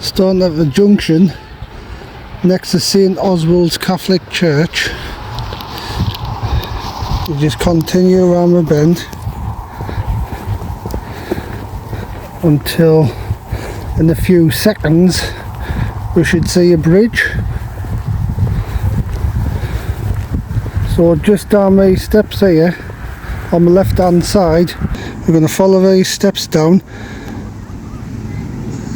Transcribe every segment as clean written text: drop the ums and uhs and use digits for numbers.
Starting at the junction next to St Oswald's Catholic Church. You just continue around the bend until in a few seconds we should see a bridge. So just down these steps here on the left hand side, we're going to follow these steps down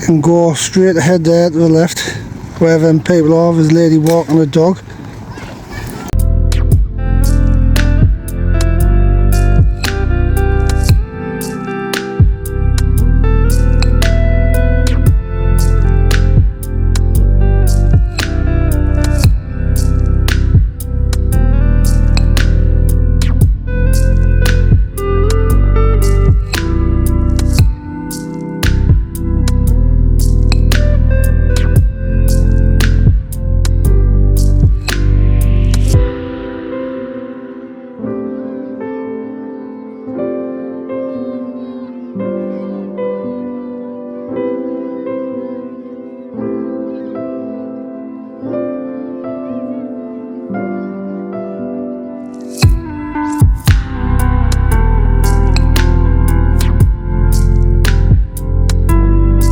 and go straight ahead there to the left where them people are. There's a lady walking a dog.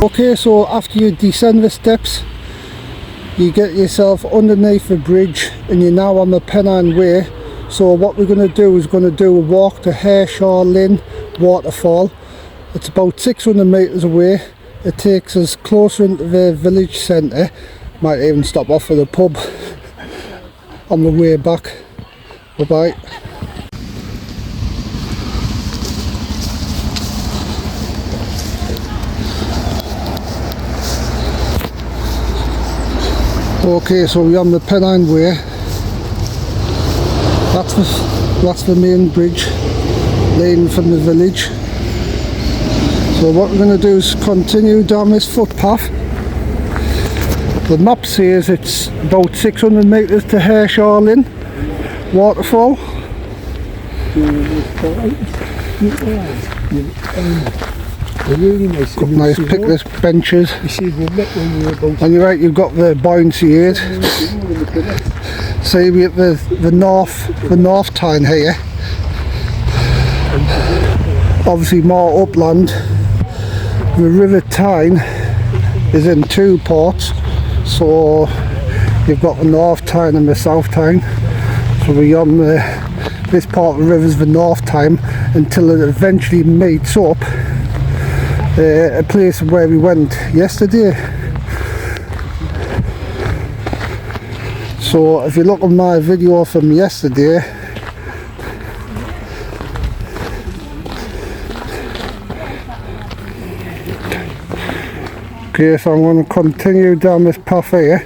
Okay, so after you descend the steps, you get yourself underneath the bridge and you're now on the Pennine Way. So what we're going to do is going to do a walk to Hareshaw Linn Watetfall. It's about 600 metres away. It takes us closer into the village centre. Might even stop off at a pub on the way back. Bye bye. Okay, so we're on the Pennine Way. That's the main bridge leading from the village. So what we're going to do is continue down this footpath. The map says it's about 600 metres to Hareshaw Linn Watetfall. Really nice. Got nice picnic benches. And you're right, you've got the buoyancy aid. See, we at the north town here. Obviously more upland. The River Tyne is in two parts. So you've got the North Tyne and the South Tyne. So we're on this part of the river's the North Tyne until it eventually meets up a place where we went yesterday. So if you look at my video from yesterday, okay, so I'm going to continue down this path here.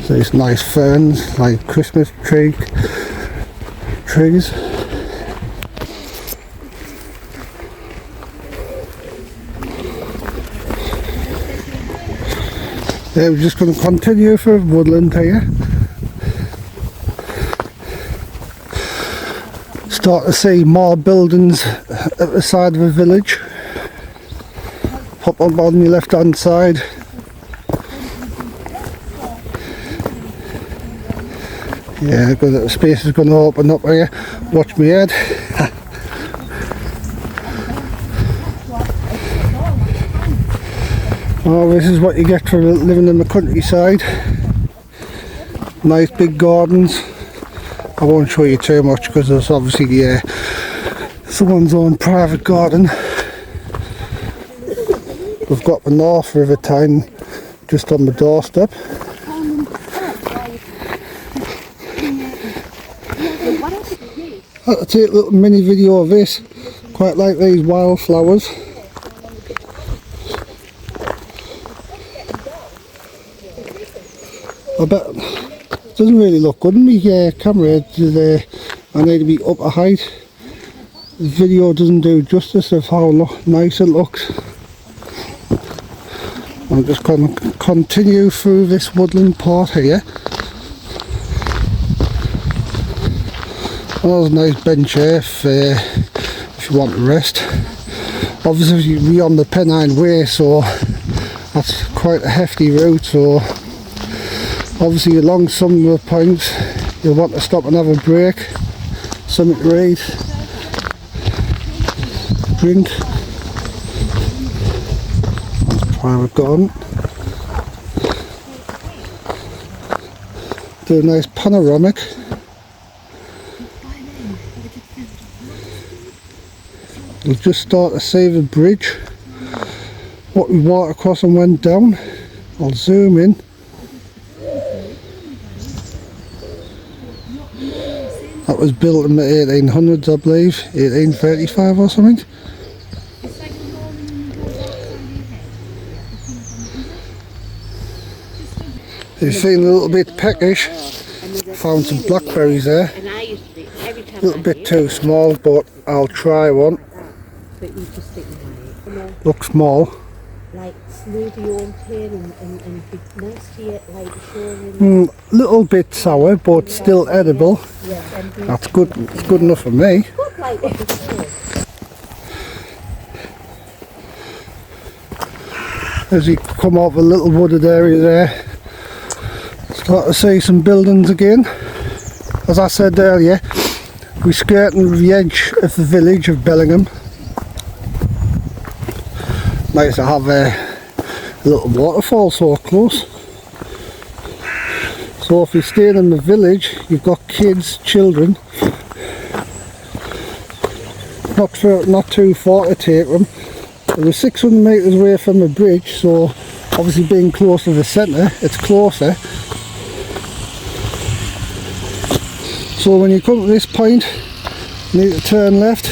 So these nice ferns, like Christmas trees. We're just going to continue through woodland here. Start to see more buildings at the side of the village. Hop up on your left hand side. Yeah, because the space is going to open up here. Watch me head. Oh, this is what you get for living in the countryside. Nice big gardens. I won't show you too much because there's obviously someone's own private garden. We've got the North River Tyne just on the doorstep. I'll take a little mini video of this. Quite like these wildflowers. I bet it doesn't really look good in my camera. I need to be up a height. The video doesn't do justice of how nice it looks. I'm just going to continue through this woodland part here. Oh, there's a nice bench here if you want to rest. Obviously we're on the Pennine Way, so that's quite a hefty route, so obviously along some of the points you'll want to stop and have a break, something to eat, drink. That's private garden. Do a nice panoramic. We'll just start to see the bridge, what we walked across and went down. I'll zoom in. That was built in the 1800s, I believe, 1835 or something. You seem a little bit peckish. Found some blackberries there. A little bit too small, but I'll try one. Looks small. Like smooth your own tail and be nice to you, like showing. Little bit sour, but still edible. That's good. It's good enough for me. As you come off a little wooded area there, start to see some buildings again. As I said earlier, we're skirting the edge of the village of Bellingham. Nice to have a little waterfall so close. So if you're staying in the village, you've got kids, children, not too far to take them. We're 600 metres away from the bridge, so obviously being close to the centre, it's closer. So when you come to this point, you need to turn left.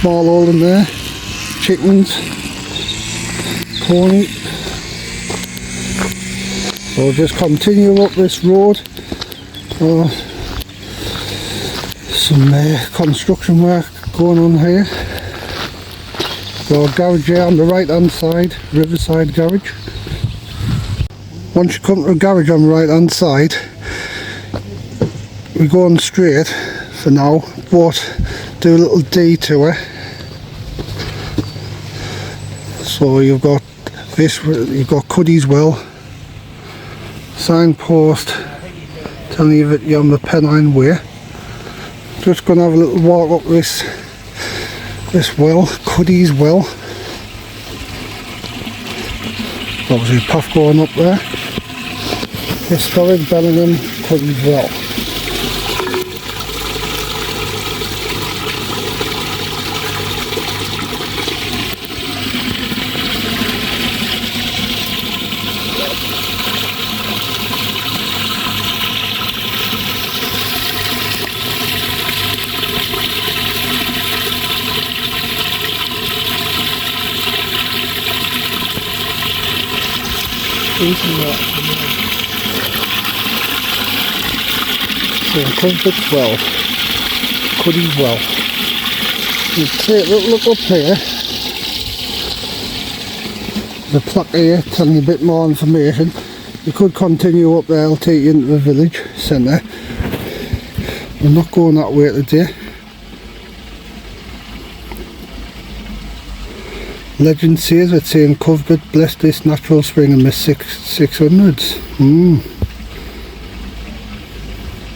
Small hole in there. Chickens, pony. So we'll just continue up this road. Some construction work going on here. Got a garage here on the right hand side, Riverside Garage. Once you come to a garage on the right hand side, we're going straight for now, but do a little detour. So you've got this, you've got Cuthberts Well, signpost telling you that you're on the Pennine Way. Just going to have a little walk up this well, Cuthberts Well. Obviously a path going up there. Historic Bellingham, Cuthberts Well. Saint Cuthberts Well, Cuthberts Well. You take a little look up here. The plaque here telling you a bit more information. You could continue up there, I'll take you into the village centre. We're not going that way today. Legend says that Saint Cuthbert blessed this natural spring in the 600s.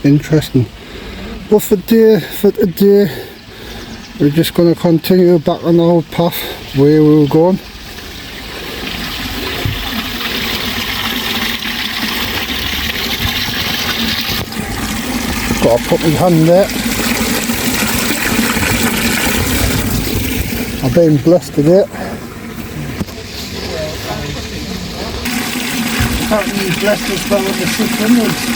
Interesting. But for today, we're just going to continue back on our path where we were going. Got to put my hand there. I've been blessed today. Apparently he's blessed as well with the 600s.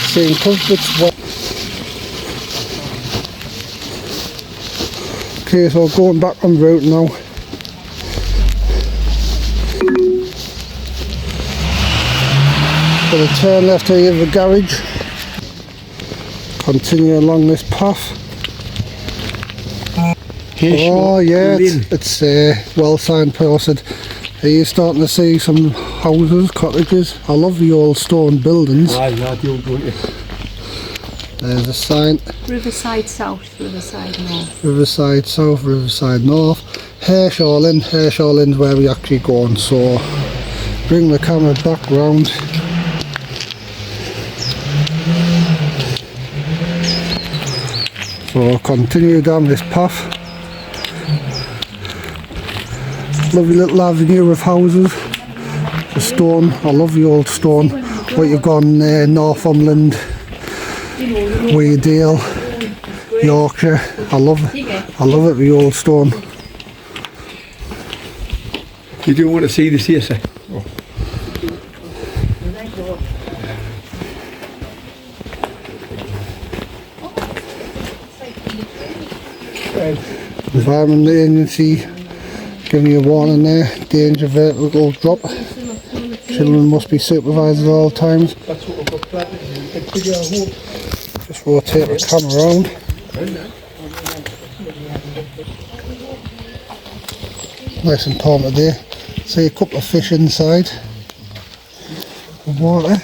Saint Cuthberts Well. Okay, so going back on route now. Got to turn left here of the garage. Continue along this path. Hareshaw Oh yeah, Linn. it's well signposted. Are you starting to see some houses, cottages? I love the old stone buildings. Aye, yeah, the old one. There's a sign. Riverside South, Riverside North. Riverside South, Riverside North. Hareshaw Linn. Hareshaw Linn's where we actually going, so bring the camera back round. So continue down this path. Lovely little avenue of houses. The stone, I love the old stone. What you've gone there, Northumberland, Weardale, Yorkshire. I love it, the old stone. You do want to see this here, sir? Oh. Environment Agency giving you a warning there, danger of vertical drop. Children must be supervised at all times. Just rotate the camera around. Nice and calm today. See a couple of fish inside the water.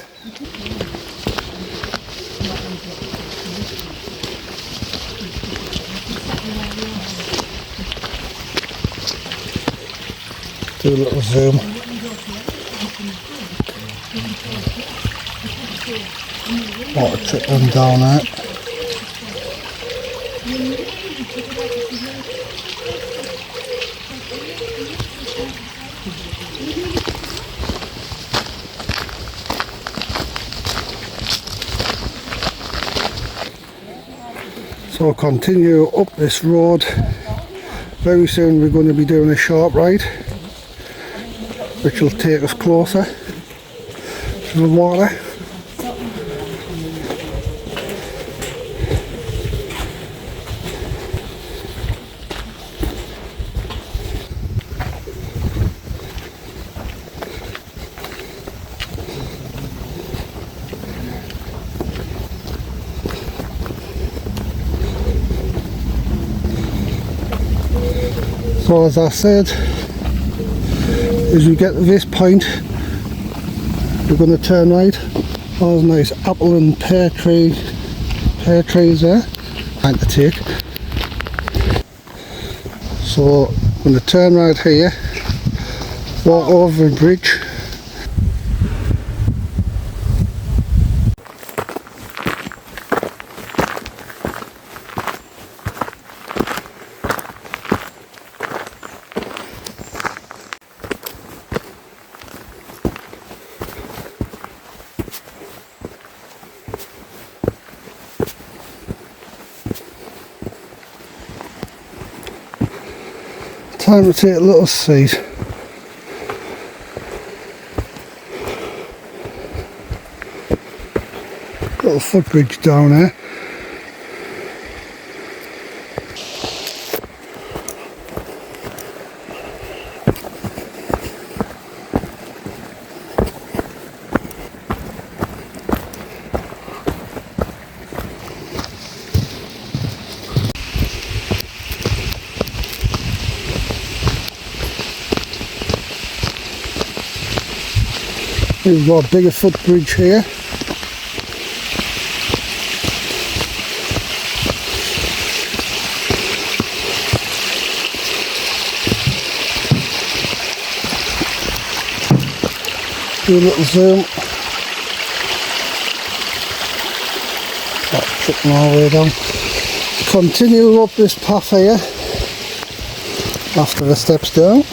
Do a little zoom. Water trickling down there. So continue up this road. Very soon we're going to be doing a short ride, which will take us closer to the water. So as I said, as we get to this point, we're going to turn right. Oh, there's a nice apple and pear trees there. Time to take. So I'm going to turn right here, walk over the bridge. Time to take a little seat. Little footbridge down there. We've got a bigger footbridge here. Do a little zoom. Tripping all the way down. Continue up this path here after the steps down.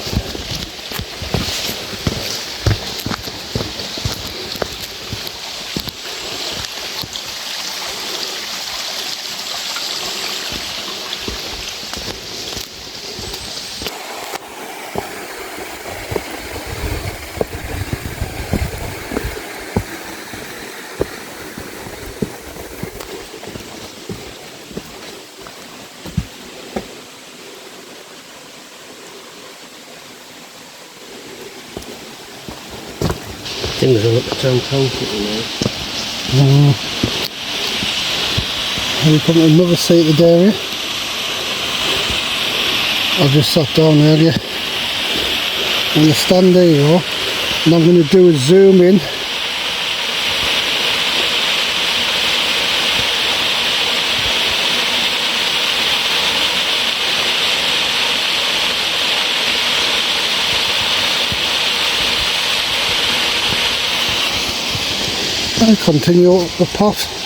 Things are up to town council now. Have we come to another seated area? I just sat down earlier. I'm going to stand there, you know, and I'm going to do a zoom in. And continue up the path.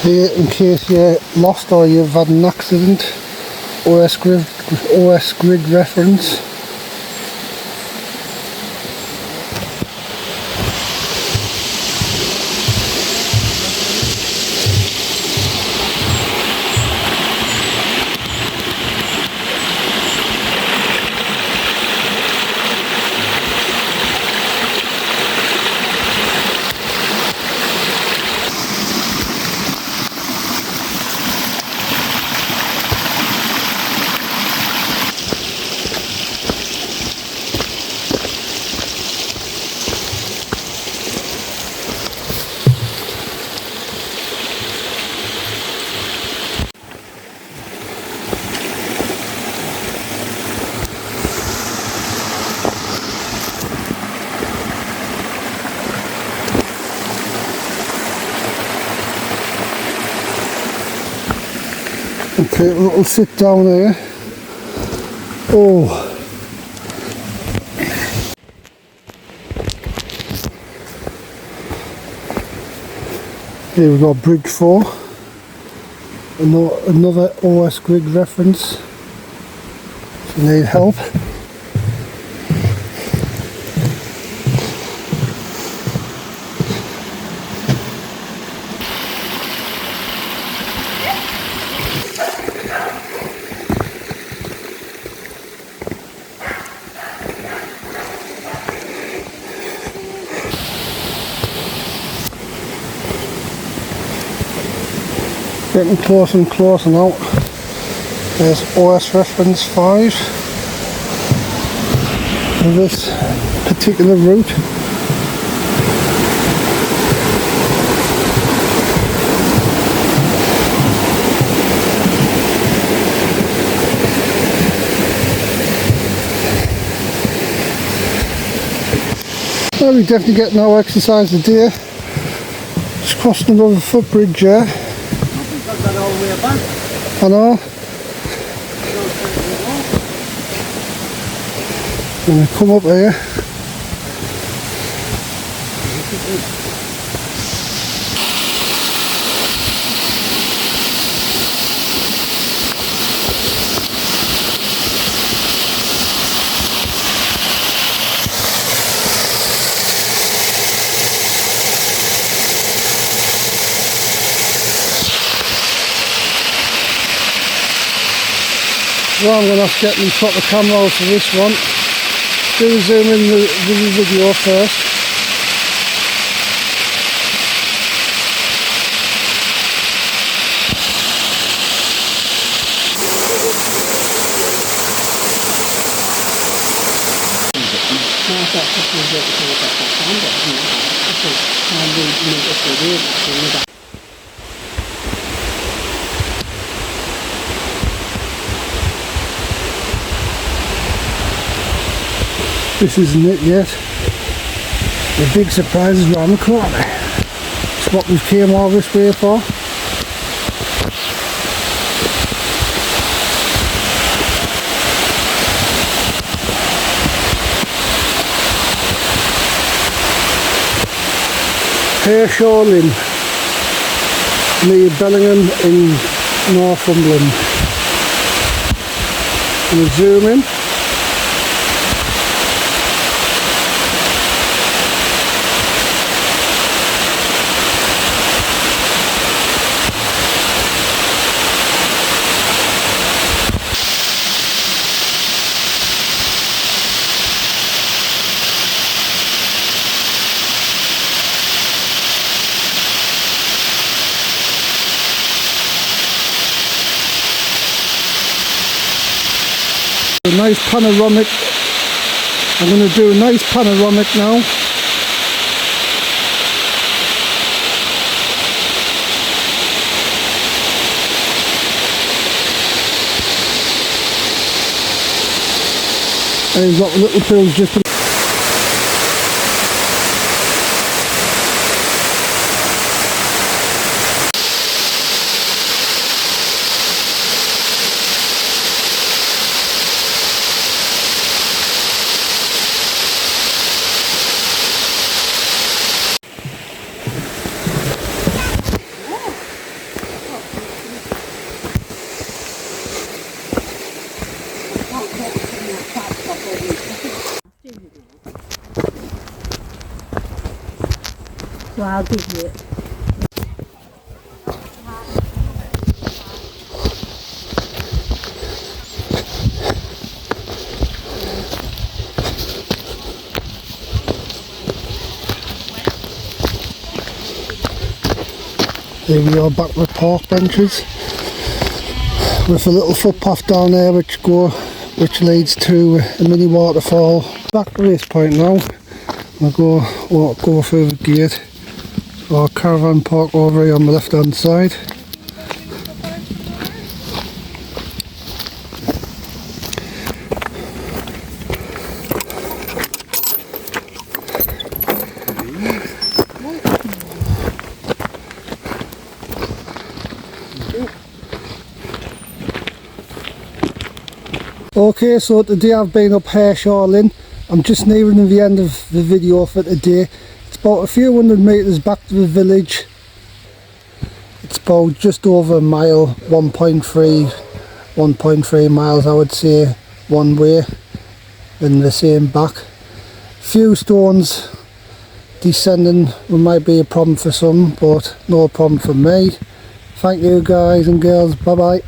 Here, in case you're lost or you've had an accident, OS grid reference. Okay, a little sit down here. Oh. Here we've got Bridge 4. Another OS grid reference. If you need help. Getting closer and closer now. There's OS reference 5 for this particular route. Well, we definitely get no exercise today. Just crossed another footbridge there. I know. I'm going to come up here. Well, I'm going to have to get the proper camera out for this one. Do zoom in the video first. This isn't it yet. The big surprise is round the corner. It's what we came all this way for. Hareshaw Linn, near Bellingham in Northumberland. I'm going to zoom in. A nice panoramic. I'm going to do a nice panoramic now. And he's got little pills just to So I'll give you it. Here we are back with park benches with a little footpath down there which leads to a mini waterfall. Back to this point now. I'll go through the gate. Our caravan park over here on the left hand side. Okay, so today I've been up Hareshaw Linn. I'm just nearing the end of the video for today. It's about a few hundred metres back to the village. It's about just over a mile, 1.3 miles I would say, one way and the same back. Few stones descending might be a problem for some, but no problem for me. Thank you guys and girls, bye bye.